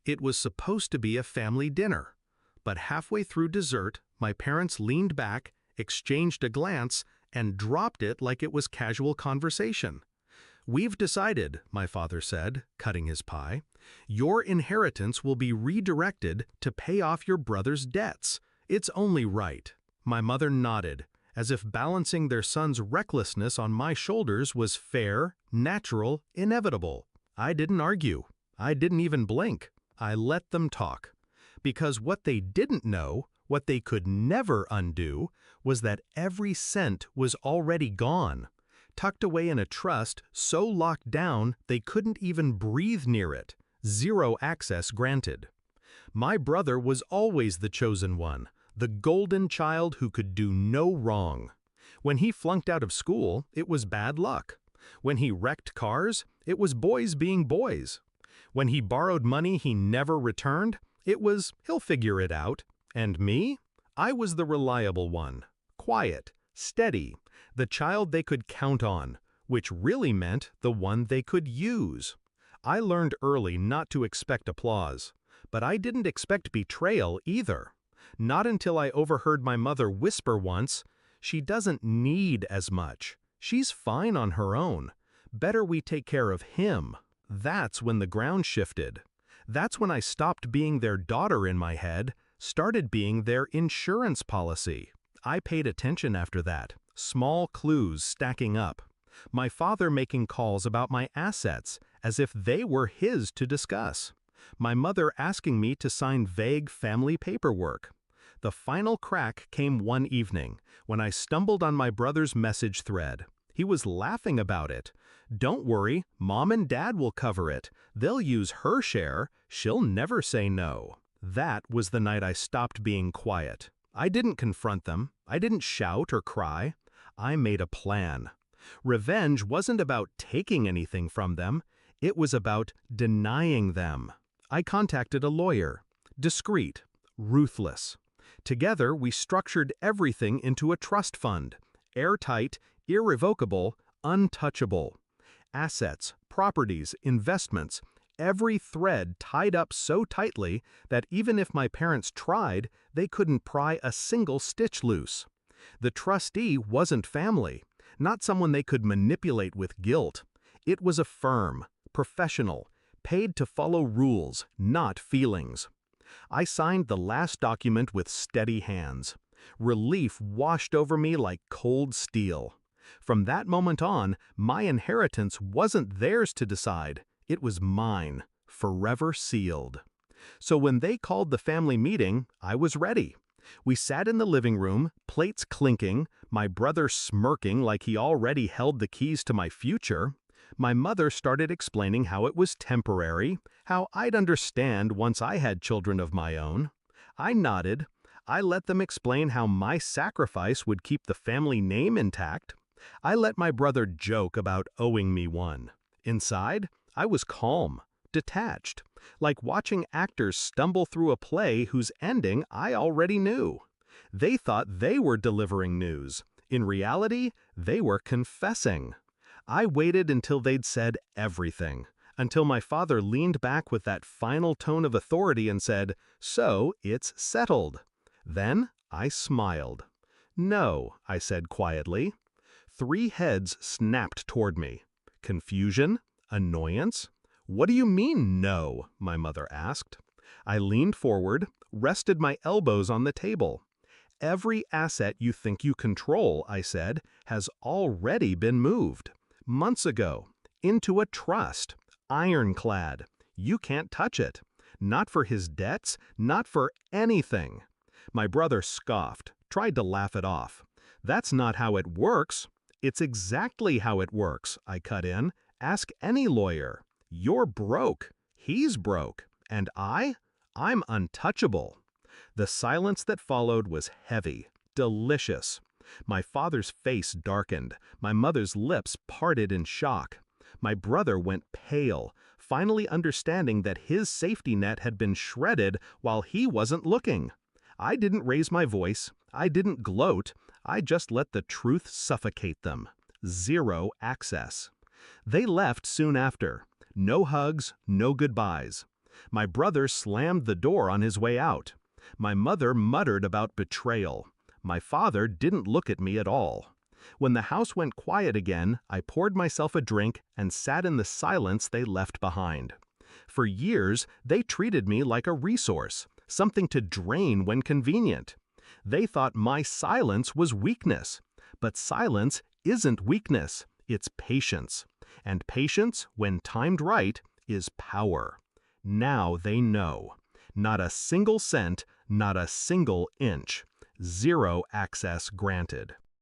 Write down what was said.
It was supposed to be a family dinner, but halfway through dessert, my parents leaned back, exchanged a glance, and dropped it like it was casual conversation. "We've decided," my father said, cutting his pie, "your inheritance will be redirected to pay off your brother's debts. It's only right." My mother nodded, as if balancing their son's recklessness on my shoulders was fair, natural, inevitable. I didn't argue. I didn't even blink. I let them talk. Because what they didn't know, what they could never undo, was that every cent was already gone, tucked away in a trust so locked down they couldn't even breathe near it. Zero access granted. My brother was always the chosen one, the golden child who could do no wrong. When he flunked out of school, it was bad luck. When he wrecked cars, it was boys being boys. When he borrowed money he never returned, it was, he'll figure it out. And me? I was the reliable one. Quiet, steady, the child they could count on, which really meant the one they could use. I learned early not to expect applause, but I didn't expect betrayal either. Not until I overheard my mother whisper once, "She doesn't need as much. She's fine on her own. Better we take care of him." That's when the ground shifted. That's when I stopped being their daughter in my head, started being their insurance policy. I paid attention after that, small clues stacking up. My father making calls about my assets, as if they were his to discuss. My mother asking me to sign vague family paperwork. The final crack came one evening, when I stumbled on my brother's message thread. He was laughing about it. "Don't worry, Mom and Dad will cover it. They'll use her share. She'll never say no." That was the night I stopped being quiet. I didn't confront them. I didn't shout or cry. I made a plan. Revenge wasn't about taking anything from them. It was about denying them. I contacted a lawyer. Discreet, ruthless. Together, we structured everything into a trust fund. Airtight, irrevocable, untouchable. Assets, properties, investments, every thread tied up so tightly that even if my parents tried, they couldn't pry a single stitch loose. The trustee wasn't family, not someone they could manipulate with guilt. It was a firm, professional, paid to follow rules, not feelings. I signed the last document with steady hands. Relief washed over me like cold steel. From that moment on, my inheritance wasn't theirs to decide. It was mine, forever sealed. So when they called the family meeting, I was ready. We sat in the living room, plates clinking, my brother smirking like he already held the keys to my future. My mother started explaining how it was temporary, how I'd understand once I had children of my own. I nodded. I let them explain how my sacrifice would keep the family name intact. I let my brother joke about owing me one. Inside, I was calm, detached, like watching actors stumble through a play whose ending I already knew. They thought they were delivering news. In reality, they were confessing. I waited until they'd said everything, until my father leaned back with that final tone of authority and said, "So it's settled." Then I smiled. "No," I said quietly. 3 heads snapped toward me. Confusion? Annoyance? "What do you mean, no?" my mother asked. I leaned forward, rested my elbows on the table. "Every asset you think you control," I said, "has already been moved. Months ago. Into a trust. Ironclad. You can't touch it. Not for his debts, not for anything." My brother scoffed, tried to laugh it off. "That's not how it works." "It's exactly how it works," I cut in. "Ask any lawyer. You're broke. He's broke. And I'm untouchable." The silence that followed was heavy, delicious. My father's face darkened. My mother's lips parted in shock. My brother went pale, finally understanding that his safety net had been shredded while he wasn't looking. I didn't raise my voice. I didn't gloat. I just let the truth suffocate them. Zero access. They left soon after. No hugs, no goodbyes. My brother slammed the door on his way out. My mother muttered about betrayal. My father didn't look at me at all. When the house went quiet again, I poured myself a drink and sat in the silence they left behind. For years, they treated me like a resource, something to drain when convenient. They thought my silence was weakness. But silence isn't weakness, it's patience. And patience, when timed right, is power. Now they know. Not a single cent, not a single inch. Zero access granted.